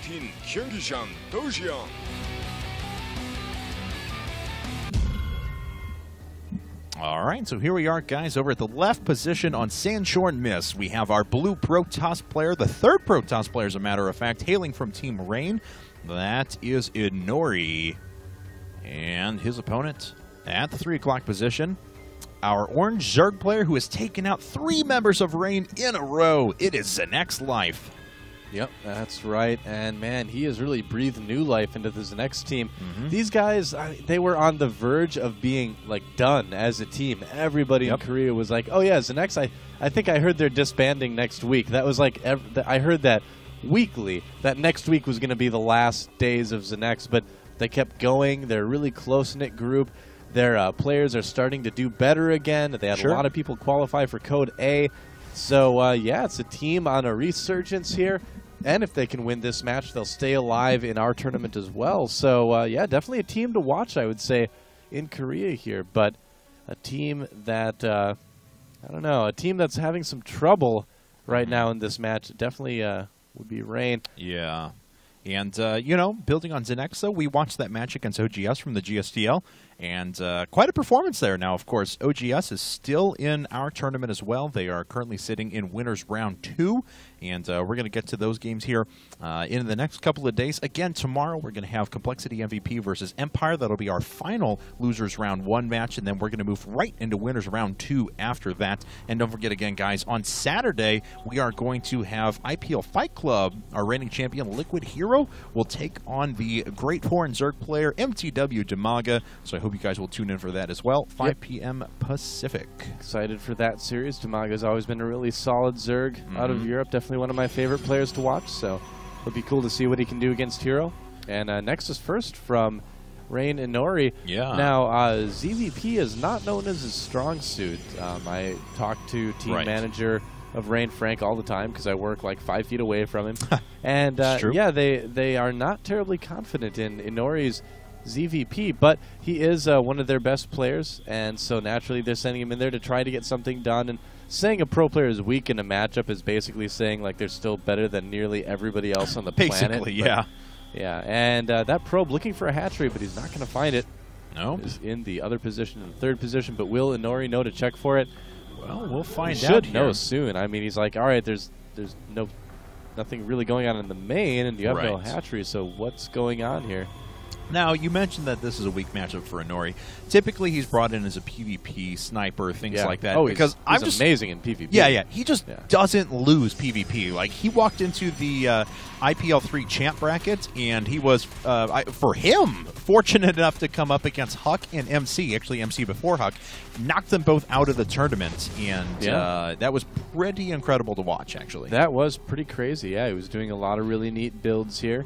team 경기장 도시형. All right, so here we are, guys, over at the left position on Sandshore and Miss. We have our blue Protoss player, the third Protoss player, as a matter of fact, hailing from Team ReIGN. That is Inori. And his opponent at the 3 o'clock position, our orange Zerg player who has taken out 3 members of ReIGN in a row. It is ZeNEX.Life. Yep, that's right. And, man, he has really breathed new life into the ZeNEX team. These guys, they were on the verge of being, like, done as a team. Everybody in Korea was like, oh, yeah, ZeNEX, I think I heard they're disbanding next week. That was like, I heard that weekly, that next week was going to be the last days of ZeNEX. But they kept going. They're a really close-knit group. Their players are starting to do better again. They had a lot of people qualify for Code A. So, yeah, it's a team on a resurgence here. And if they can win this match, they'll stay alive in our tournament as well. So, yeah, definitely a team to watch, I would say, in Korea here. But a team that, I don't know, a team that's having some trouble right now in this match definitely would be ReIGN. Yeah. And, you know, building on ZeNEX, though, we watched that match against OGS from the GSTL, and quite a performance there. Now, of course, OGS is still in our tournament as well. They are currently sitting in winners round 2, and we're going to get to those games here in the next couple of days. Again, tomorrow we're going to have Complexity MVP versus Empire. That'll be our final losers round 1 match, and then we're going to move right into winners round 2 after that. And don't forget, again, guys, on Saturday we are going to have IPL Fight Club. Our reigning champion, Liquid Hero, will take on the Great Horn Zerg player, MTW Demaga. So I hope you guys will tune in for that as well. 5 p.m. Pacific. Excited for that series. Demaga's always been a really solid Zerg out of Europe. Definitely one of my favorite players to watch. So it'll be cool to see what he can do against Hero. And next is first from ReIGN Inori. Yeah. Now, ZVP is not known as his strong suit. I talked to team manager of ReIGN, Frank, all the time because I work like 5 feet away from him. And yeah, they are not terribly confident in Inori's ZVP, but he is one of their best players, and so naturally they're sending him in there to try to get something done. And saying a pro player is weak in a matchup is basically saying like they're still better than nearly everybody else on the planet. Basically, yeah. Yeah, and that probe looking for a hatchery, but he's not going to find it. No. Is in the other position, in the 3rd position, but will Inori know to check for it? Well, we'll find out. Should know soon. I mean, he's like, all right, there's nothing really going on in the main, and you have no hatchery, so what's going on here? Now, you mentioned that this is a weak matchup for Inori. Typically, he's brought in as a PvP sniper, things like that. Oh, because he's amazing in PvP. Yeah. He just doesn't lose PvP. Like, he walked into the IPL 3 champ bracket, and he was, for him, fortunate enough to come up against Huck and MC, actually MC before Huck, knocked them both out of the tournament, and that was pretty incredible to watch, actually. That was pretty crazy, yeah. He was doing a lot of really neat builds here.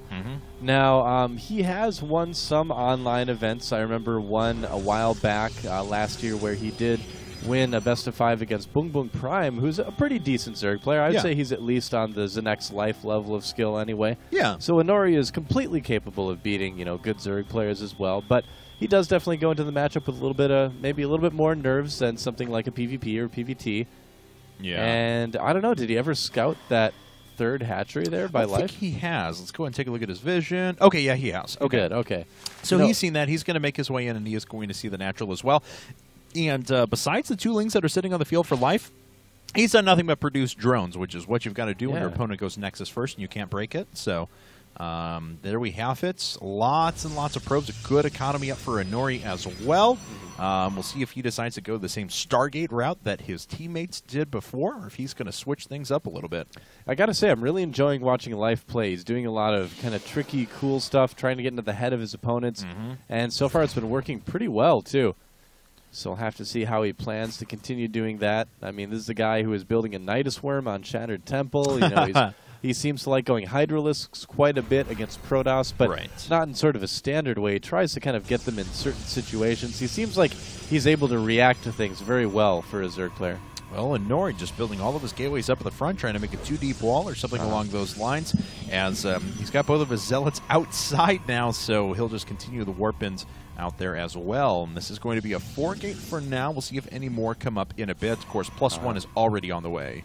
Now, he has won some online events. I remember one a while back last year where he did win a best-of-5 against Boong Boong Prime, who's a pretty decent Zerg player. I'd say he's at least on the ZeNEX.Life level of skill anyway. Yeah. So Inori is completely capable of beating, you know, good Zerg players as well. But he does definitely go into the matchup with a little bit of, maybe a little bit more nerves than something like a PvP or PvT. Yeah. And I don't know, did he ever scout that 3rd hatchery there by Life? I think he has. Let's go ahead and take a look at his vision. Okay, yeah, he has. Okay. Good, okay. So he's seen that. He's going to make his way in, and he is going to see the natural as well. And besides the 2 lings that are sitting on the field for Life, he's done nothing but produce drones, which is what you've got to do when your opponent goes Nexus first and you can't break it. So there we have it. Lots and lots of probes. A good economy up for Inori as well. We'll see if he decides to go the same Stargate route that his teammates did before, or if he's going to switch things up a little bit. I got to say, I'm really enjoying watching Life play. He's doing a lot of kind of tricky, cool stuff, trying to get into the head of his opponents. And so far, it's been working pretty well, too. So we'll have to see how he plans to continue doing that. I mean, this is a guy who is building a Nidus Worm on Shattered Temple. You know, he seems to like going Hydralisks quite a bit against Protoss, but not in sort of a standard way. He tries to kind of get them in certain situations. He seems like he's able to react to things very well for a Zerg player. Well, and Nori just building all of his gateways up at the front, trying to make a 2-deep wall or something along those lines. As he's got both of his zealots outside now, so he'll just continue the warp-ins out there as well. And this is going to be a 4-gate for now. We'll see if any more come up in a bit. Of course, +1 is already on the way.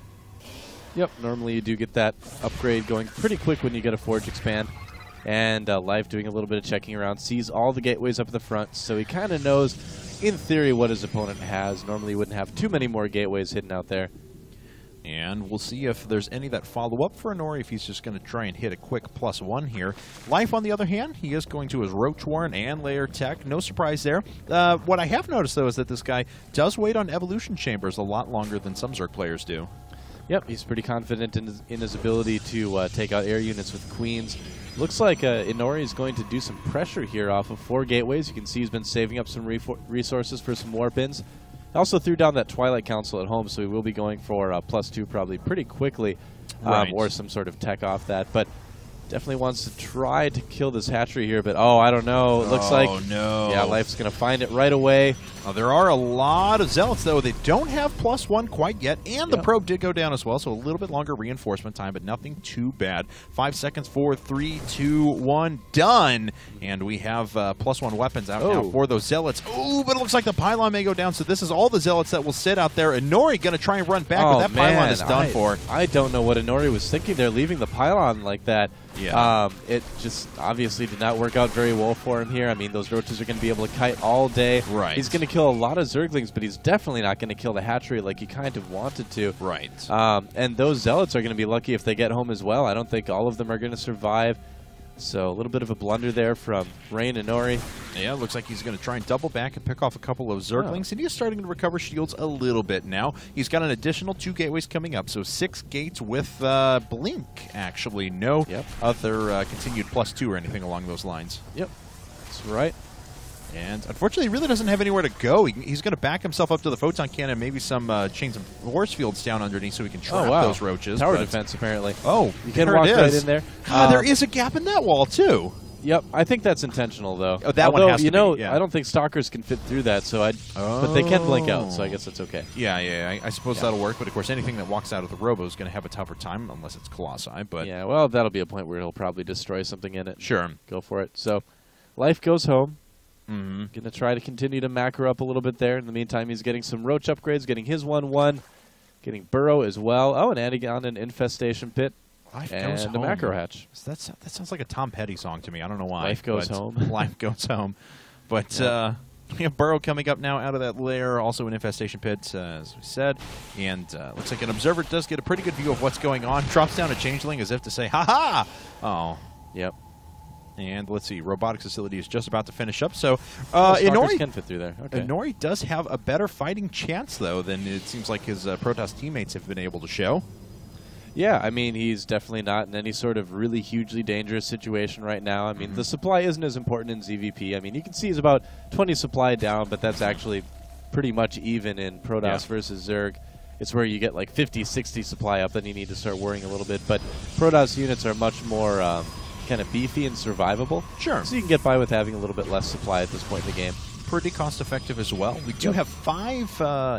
Yep, normally you do get that upgrade going pretty quick when you get a Forge Expand. And Life doing a little bit of checking around, sees all the gateways up at the front, so he kind of knows, in theory, what his opponent has. Normally he wouldn't have too many more gateways hidden out there. And we'll see if there's any that follow up for Inori, if he's just going to try and hit a quick +1 here. Life, on the other hand, he is going to his Roach Warren and Layer Tech. No surprise there. What I have noticed, though, is that this guy does wait on Evolution Chambers a lot longer than some Zerg players do. Yep, he's pretty confident in his ability to take out air units with Queens. Looks like Inori is going to do some pressure here off of 4 gateways. You can see he's been saving up some resources for some warp-ins. Also threw down that Twilight Council at home, so he will be going for +2 probably pretty quickly, or some sort of tech off that. But definitely wants to try to kill this hatchery here, but I don't know. It looks like yeah, Life's going to find it right away. There are a lot of Zealots, though. They don't have +1 quite yet, and the probe did go down as well, so a little bit longer reinforcement time, but nothing too bad. 5 seconds, 4, 3, 2, 1, done. And we have +1 weapons out now for those Zealots. Oh, but it looks like the pylon may go down, so this is all the Zealots that will sit out there. Inori going to try and run back, but that pylon is done for. I don't know what Inori was thinking there, leaving the pylon like that. Yeah. It just obviously did not work out very well for him here. I mean, those roaches are going to be able to kite all day. Right. He's going to kill a lot of Zerglings, but he's definitely not going to kill the hatchery like he kind of wanted to. Right. And those Zealots are going to be lucky if they get home as well. I don't think all of them are going to survive. So a little bit of a blunder there from ReIGN Inori. Yeah, looks like he's going to try and double back and pick off a couple of Zerglings, and he's starting to recover shields a little bit now. He's got an additional 2 gateways coming up, so 6 gates with Blink, actually. No other continued +2 or anything along those lines. Yep, that's right. And unfortunately, he really doesn't have anywhere to go. He's going to back himself up to the photon cannon, maybe some chains of force fields down underneath so he can trap those roaches. Tower defense, apparently. Oh, you can walk right in there. There is a gap in that wall, too. Yep, I think that's intentional, though. Oh, that one has to be, I don't think stalkers can fit through that, so but they can blink out, so I guess that's okay. Yeah, I suppose that'll work, but of course anything that walks out of the robo is going to have a tougher time, unless it's Colossi. But yeah, well, that'll be a point where he'll probably destroy something in it. Sure. Go for it. So, Life goes home. Going to try to continue to macro up a little bit there. In the meantime, he's getting some roach upgrades, getting his 1-1, getting Burrow as well. Oh, and adding on an infestation pit. Life and goes home. A macro hatch. That sounds like a Tom Petty song to me. I don't know why. Life goes home. Life goes home. But we have Burrow coming up now out of that lair. Also an infestation pit, as we said. And looks like an observer does get a pretty good view of what's going on. Drops down a changeling as if to say, ha-ha! Oh. Yep. And let's see, robotics facility is just about to finish up. So Inori can fit through there. Okay. Inori does have a better fighting chance, though, than it seems like his Protoss teammates have been able to show. Yeah, I mean, he's definitely not in any sort of really hugely dangerous situation right now. I mean, the supply isn't as important in ZVP. I mean, you can see he's about 20 supply down, but that's actually pretty much even in Protoss versus Zerg. It's where you get like 50, 60 supply up, then you need to start worrying a little bit. But Protoss units are much more kind of beefy and survivable. Sure. So you can get by with having a little bit less supply at this point in the game. Pretty cost-effective as well. We do have 5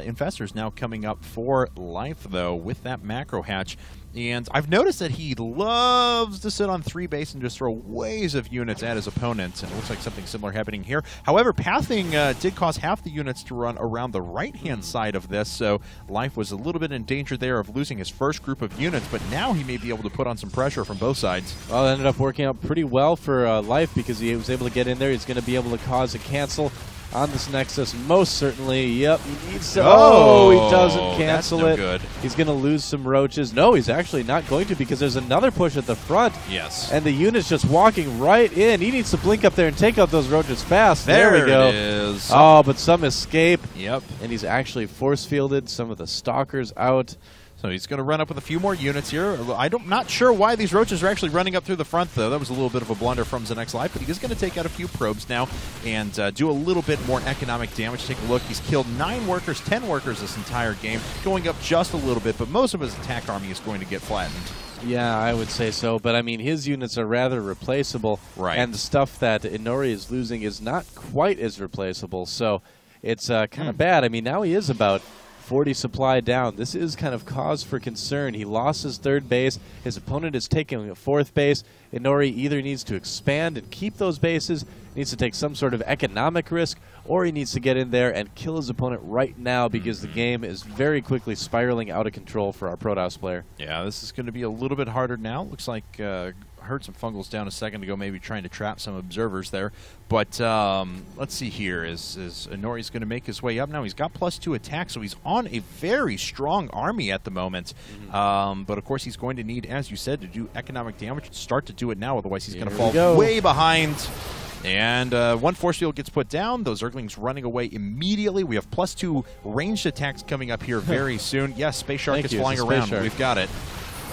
infestors now coming up for Life, though, with that macro hatch. And I've noticed that he loves to sit on 3 base and just throw waves of units at his opponents, and it looks like something similar happening here. However, pathing did cause half the units to run around the right-hand side of this, so Life was a little bit in danger there of losing his first group of units, but now he may be able to put on some pressure from both sides. Well, it ended up working out pretty well for Life because he was able to get in there. He's going to be able to cause a cancel on this Nexus, most certainly. Yep, he needs to. Oh, he doesn't cancel it. Good. He's going to lose some roaches. No, he's actually not going to because there's another push at the front. Yes. And the unit's just walking right in. He needs to blink up there and take out those roaches fast. There we go. It is. Oh, but some escape. Yep. And he's actually force fielded some of the stalkers out. So he's going to run up with a few more units here. I'm not sure why these roaches are actually running up through the front, though. That was a little bit of a blunder from ZeNEX.Life, but he is going to take out a few probes now and do a little bit more economic damage. Take a look. He's killed 9 workers, 10 workers this entire game, going up just a little bit, but most of his attack army is going to get flattened. Yeah, I would say so, but I mean, his units are rather replaceable, right? And the stuff that Inori is losing is not quite as replaceable, so it's kind of bad. I mean, now he is about 40 supply down. This is kind of cause for concern. He lost his 3rd base. His opponent is taking a 4th base. Inori either needs to expand and keep those bases, needs to take some sort of economic risk, or he needs to get in there and kill his opponent right now because the game is very quickly spiraling out of control for our Protoss player. Yeah, this is going to be a little bit harder now. Looks like heard some fungals down a second ago, maybe trying to trap some observers there. But let's see here. Is Inori's going to make his way up now? He's got +2 attack, so he's on a very strong army at the moment. But, of course, he's going to need, as you said, to do economic damage to start to do it now. Otherwise, he's going to fall way behind. And one force field gets put down. Those Zerglings running away immediately. We have +2 ranged attacks coming up here very soon. Yes, Space Shark is flying around. We've got it.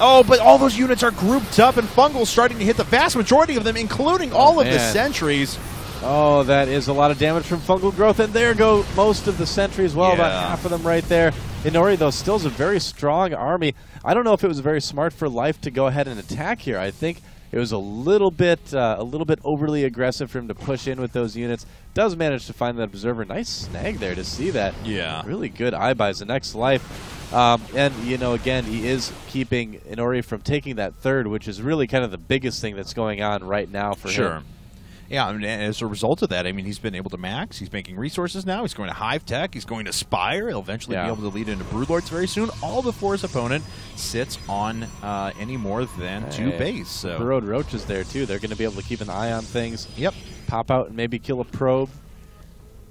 Oh, but all those units are grouped up, and Fungal's starting to hit the vast majority of them, including all of the sentries. Oh, that is a lot of damage from fungal growth, and there go most of the sentries. Well, about half of them right there. Inori, though, still is a very strong army. I don't know if it was very smart for Life to go ahead and attack here. I think it was a little bit overly aggressive for him to push in with those units. Does manage to find that observer. Nice snag there to see that. Yeah. Really good eye by ZeNEX.Life. And, you know, again, he is keeping Inori from taking that third, which is really kind of the biggest thing that's going on right now for him. Yeah, I mean, as a result of that, I mean, he's been able to max. He's making resources now. He's going to Hive Tech. He's going to Spire. He'll eventually be able to lead into Broodlords very soon, all before his opponent sits on any more than 2 base. So. Burrowed Roaches there, too. They're going to be able to keep an eye on things. Yep. Pop out and maybe kill a probe.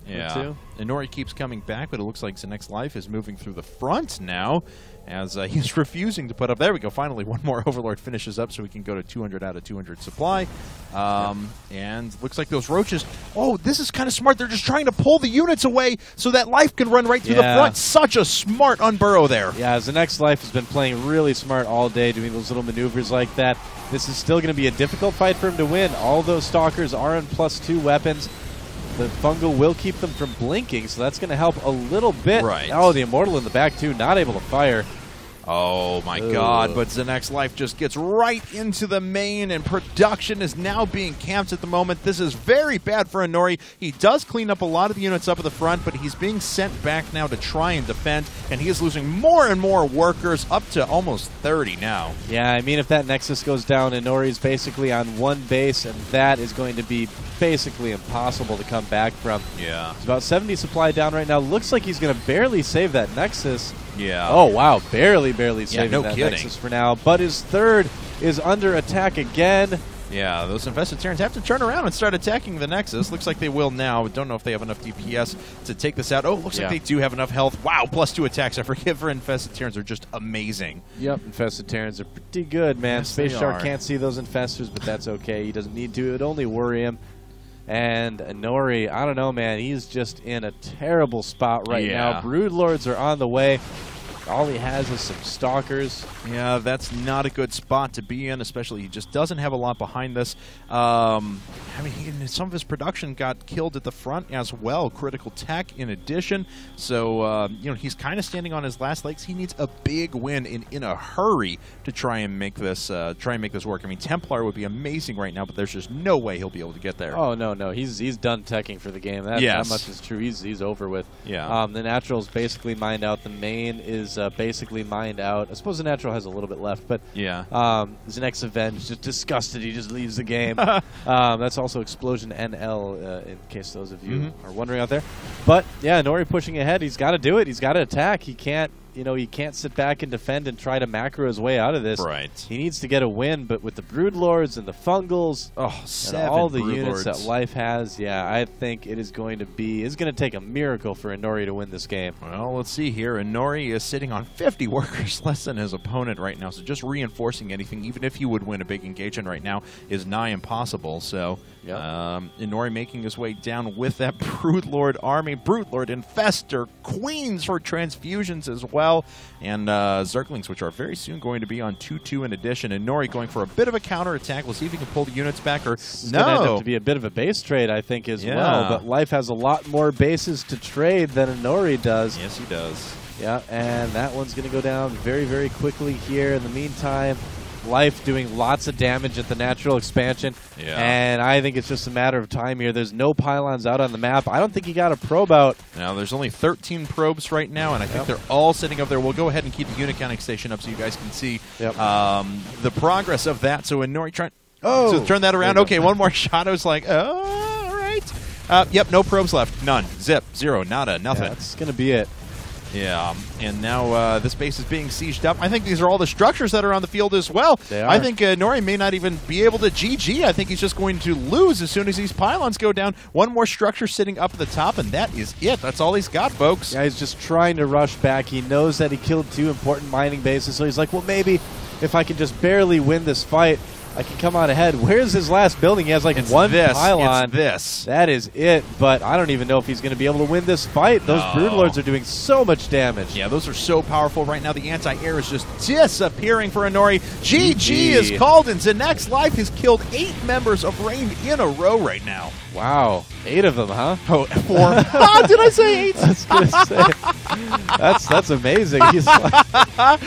Yeah. Inori keeps coming back, but it looks like ZeNEX.Life is moving through the front now as he's refusing to put up. There we go. Finally, one more Overlord finishes up so we can go to 200 out of 200 supply. And looks like those Roaches. Oh, this is kind of smart. They're just trying to pull the units away so that Life can run right through the front. Such a smart unburrow there. Yeah, ZeNEX.Life has been playing really smart all day, doing those little maneuvers like that. This is still going to be a difficult fight for him to win. All those Stalkers are in +2 weapons. The fungal will keep them from blinking, so that's going to help a little bit. Oh, the Immortal in the back, too, not able to fire. Oh, my God. But ZeNEX.Life just gets right into the main, and production is now being camped at the moment. This is very bad for Inori. He does clean up a lot of the units up at the front, but he's being sent back now to try and defend, and he is losing more and more workers, up to almost 30 now. Yeah, I mean, if that Nexus goes down, Inori's basically on 1 base, and that is going to be basically impossible to come back from. Yeah. He's about 70 supply down right now. Looks like he's going to barely save that Nexus. Yeah. Oh, wow. Barely saving that kidding. Nexus for now. But his third is under attack again. Yeah, those Infested Terrans have to turn around and start attacking the Nexus. Looks like they will now. Don't know if they have enough DPS to take this out. Oh, looks like they do have enough health. Wow, +2 attacks. I forget for Infested Terrans are just amazing. Yep, Infested Terrans are pretty good, man. Yes, Space Shark can't see those Infestors, but that's okay. He doesn't need to. It would only worry him. And Inori, I don't know, man. He's just in a terrible spot right now. Broodlords are on the way. All he has is some Stalkers. Yeah, that's not a good spot to be in, especially he just doesn't have a lot behind this. I mean, some of his production got killed at the front as well. Critical Tech in addition. So, you know, he's kind of standing on his last legs. He needs a big win in a hurry to try and make this work. I mean, Templar would be amazing right now, but there's just no way he'll be able to get there. Oh, no. He's done teching for the game. That much is true. He's over with. Yeah. The Natural's basically mined out. The main is basically mined out. I suppose the Natural has a little bit left, but ZeNEX Avenge just disgusted. He just leaves the game. That's also Explosion NL, in case those of you are wondering out there. But yeah, Inori pushing ahead. He's got to do it. He's got to attack. He can't. You know, he can't sit back and defend and try to macro his way out of this. Right. He needs to get a win, but with the Broodlords and the Fungals, and all the units that Life has, I think it is going to take a miracle for Inori to win this game. Well, let's see here. Inori is sitting on 50 workers less than his opponent right now, so just reinforcing anything, even if he would win a big engagement right now, is nigh impossible. So Inori making his way down with that Broodlord army. Broodlord, Infestor, Queens for transfusions as well. And Zerglings, which are very soon going to be on 2-2 in addition. And Inori going for a bit of a counter attack. We'll see if he can pull the units back. Or it's going to end up to be a bit of a base trade, I think, as well. But Life has a lot more bases to trade than Inori does. Yes, he does. Yeah, and that one's going to go down very, very quickly here. In the meantime, Life doing lots of damage at the natural expansion. And I think it's just a matter of time here. There's no pylons out on the map. I don't think he got a probe out. Now, there's only 13 probes right now, and I think they're all sitting up there. We'll go ahead and keep the unit counting station up so you guys can see the progress of that. So Inori trying to turn that around. Okay, one more shot. I was like, all right. Yep, no probes left. None. Zip. Zero. Nada. Nothing. That's going to be it. Yeah, and now this base is being sieged up. I think these are all the structures that are on the field as well. They are. I think Nori may not even be able to GG. I think he's just going to lose as soon as these pylons go down. One more structure sitting up at the top, and that is it. That's all he's got, folks. Yeah, he's just trying to rush back. He knows that he killed 2 important mining bases, so he's like, well, maybe if I can just barely win this fight, I can come out ahead. Where's his last building? He has like one pylon. It's this. That is it, but I don't even know if he's going to be able to win this fight. Those Broodlords are doing so much damage. Yeah, those are so powerful right now. The anti-air is just disappearing for Inori. GG is called, and ZeNEX.Life has killed 8 members of ReIGN in a row right now. Wow. 8 of them, huh? Oh, 4. Did I say 8? I was going to say. That's amazing. He's like